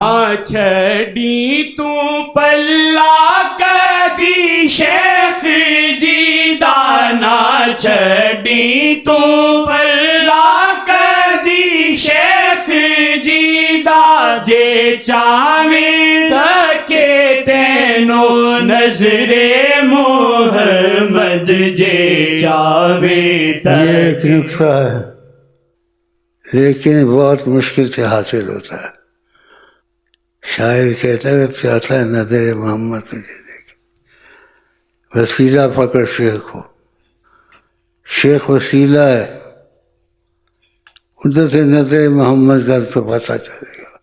چھڑی تو پلا کدی شیخ جی دانا چھڑی تو پلا کدی شیخ جی دا جے چاویں دھکے تینو نظر محمد جے چاویں یہ ایک نقطہ ہے لیکن بہت مشکل سے حاصل ہوتا ہے. شاعر کہتا ہے چاہتا ہے نظر محمد تجھے دیکھ، وسیلہ پکڑ شیخ کو. شیخ وسیلہ ہے، ادھر سے نظر محمد کا تو پتہ چلے گا،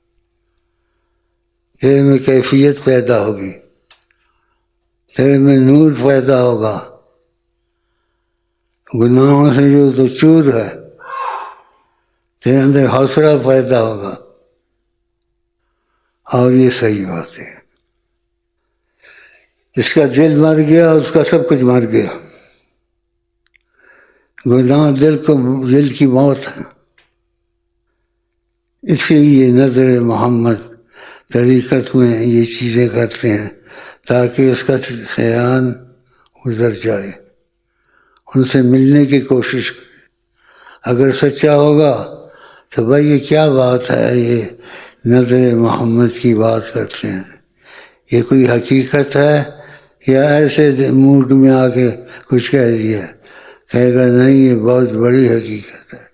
تیرے میں کیفیت پیدا ہوگی، تیرے میں نور پیدا ہوگا، گناہوں سے جو تو چور ہے تیرے اندر حوصلہ پیدا ہوگا. اور یہ صحیح بات ہے. جس کا دل مر گیا اس کا سب کچھ مر گیا. گناہ دل کی موت ہے. اس لیے نظر محمد طریقت میں یہ چیزیں کرتے ہیں تاکہ اس کا خیال گزر جائے، ان سے ملنے کی کوشش کرے. اگر سچا ہوگا تو بھائی یہ کیا بات ہے، یہ نظر محمد کی بات کرتے ہیں، یہ کوئی حقیقت ہے یا ایسے موڈ میں آ کے کچھ کہہ دیا. کہے گا نہیں، یہ بہت بڑی حقیقت ہے،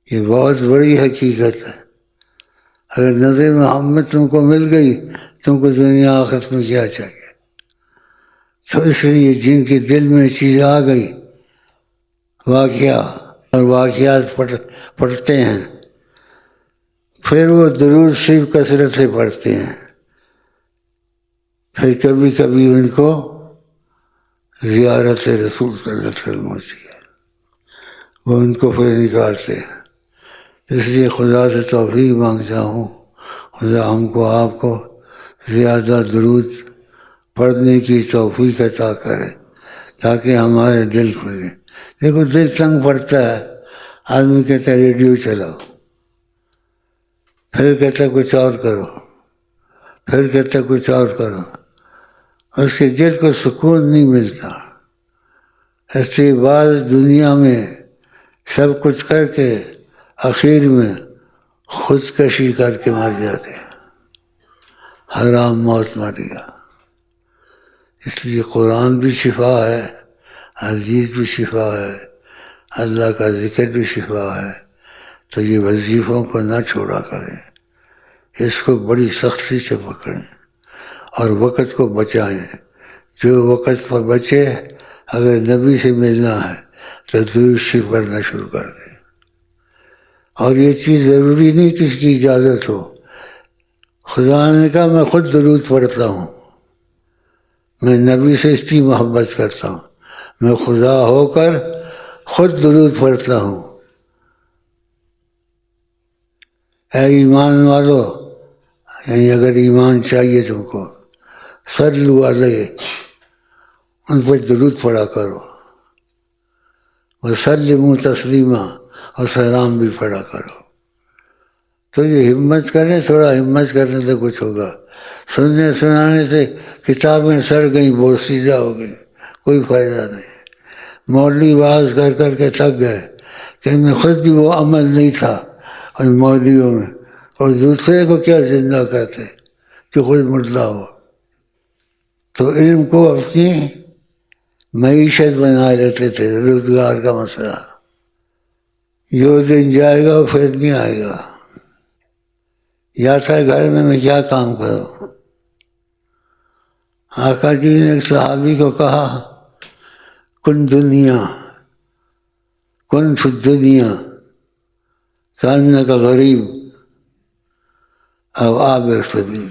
یہ بہت بڑی حقیقت ہے. اگر نظر محمد تم کو مل گئی، تم کو دنیا آخرت میں کیا چاہیے. تو اس لیے جن کے دل میں چیز آ گئی، واقعات پڑھتے ہیں، پھر وہ درود شریف کثرت سے پڑھتے ہیں. پھر کبھی کبھی ان کو زیارت رسول صلی اللہ علیہ وسلم ہوتی ہے، وہ ان کو پھر نکالتے ہیں. اس لیے خدا سے توفیق مانگتا ہوں، خدا ہم کو آپ کو زیادہ درود پڑھنے کی توفیق عطا کرے تاکہ ہمارے دل کھلے. دیکھو دل تنگ پڑتا ہے، آدمی کہتا ہے ریڈیو چلاؤ، پھر کہتا ہے کچھ اور کرو، پھر کہتا ہے کچھ اور کرو، اس کے دل کو سکون نہیں ملتا. اس کے بعد دنیا میں سب کچھ کر کے آخر میں خودکشی کر کے مر جاتے ہیں، حرام موت مر گیا. اس لیے قرآن بھی شفا ہے، حدیث بھی شفا ہے، اللہ کا ذکر بھی شفا ہے. تو یہ وظیفوں کو نہ چھوڑا کریں، اس کو بڑی سختی سے پکڑیں اور وقت کو بچائیں. جو وقت پر بچے، اگر نبی سے ملنا ہے تو درود شریف پڑھنا شروع کر دیں. اور یہ چیز ضروری نہیں کسی کی اجازت ہو. خدا نے کہا میں خود درود پڑھتا ہوں، میں نبی سے اس کی محبت کرتا ہوں، میں خدا ہو کر خود درود پڑھتا ہوں. اے ایمان والو، یعنی اگر ایمان چاہیے تم کو، صلو علیہ، ان پہ درود پڑھا کرو، وسلموا تسلیما، اور سلام بھی پڑھا کرو. تو یہ ہمت کریں، تھوڑا ہمت کرنے سے کچھ ہوگا. سننے سنانے سے کتابیں سڑ گئیں، بوسیدہ ہو گئی، کوئی فائدہ نہیں. مولوی واعظ کر کر کے تھک گئے کہ میں خود بھی وہ عمل نہیں تھا اور مولویوں میں، اور دوسرے کو کیا زندہ کرتے جو خود مردہ ہو. تو علم کو اپنی معیشت بنا لیتے تھے، روزگار کا مسئلہ. جو دن جائے گا وہ پھر نہیں آئے گا. یا تھا گھر میں کیا کام کروں. آقا جی نے ایک صحابی کو کہا کن فی الدنیا کانک غریب او عابر سبیل.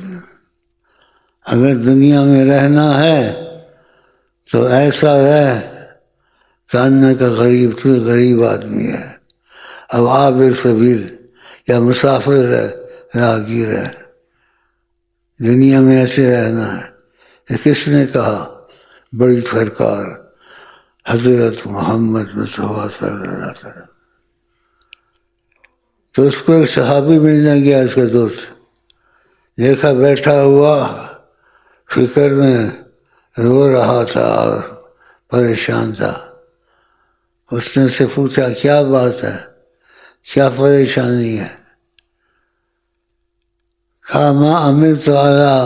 اگر دنیا میں رہنا ہے تو ایسا رہ کانک غریب، تو غریب آدمی ہے، او عابر سبیل، یا مسافر ہے، راہگیر ہے. دنیا میں ایسے رہنا ہے. کس نے کہا؟ بڑی سرکار حضرت محمد مصطفیٰ صلی اللہ علیہ وسلم. تو اس کو ایک صحابی ملنے گیا اس کا دوست، دیکھا بیٹھا ہوا فکر میں رو رہا تھا اور پریشان تھا۔ اس نے سے پوچھا کیا بات ہے، کیا پریشانی ہے؟ کہا ما عملت علی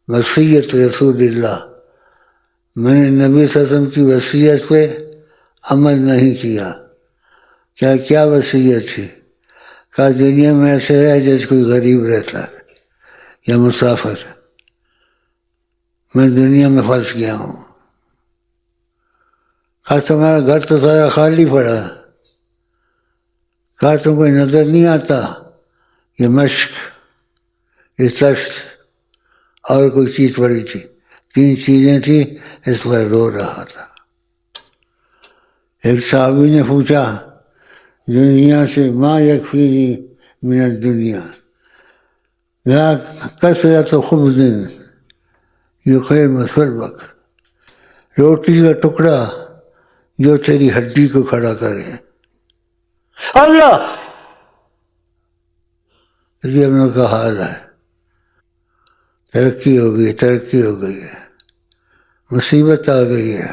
وصیت رسول اللہ، میں نے نبی صلی اللہ علیہ وسلم کی وصیت پہ عمل نہیں کیا۔ کیا وصیت تھی؟ کہا دنیا میں ایسے ہے جیسے کوئی غریب رہتا ہے یا مسافر، میں دنیا میں پھنس گیا ہوں۔ کہا تمہارا گھر تو سارا خالی پڑا ہے۔ کہا تم کو نظر نہیں آتا یہ مشق، یہ تشت اور کوئی چیز پڑی تھی، 3 چیزیں تھیں، اس پر رو رہا تھا۔ ایک صحابی نے پوچھا دنیا سے ما یکفینی من الدنیا، کثرت خبز یقیم صلبک، روٹی کا ٹکڑا جو تیری ہڈی کو کھڑا کرے۔ اللہ، یہ ہم لوگ کا حال ہے، ترقی ہو گئی ہے، مصیبت آ گئی ہے۔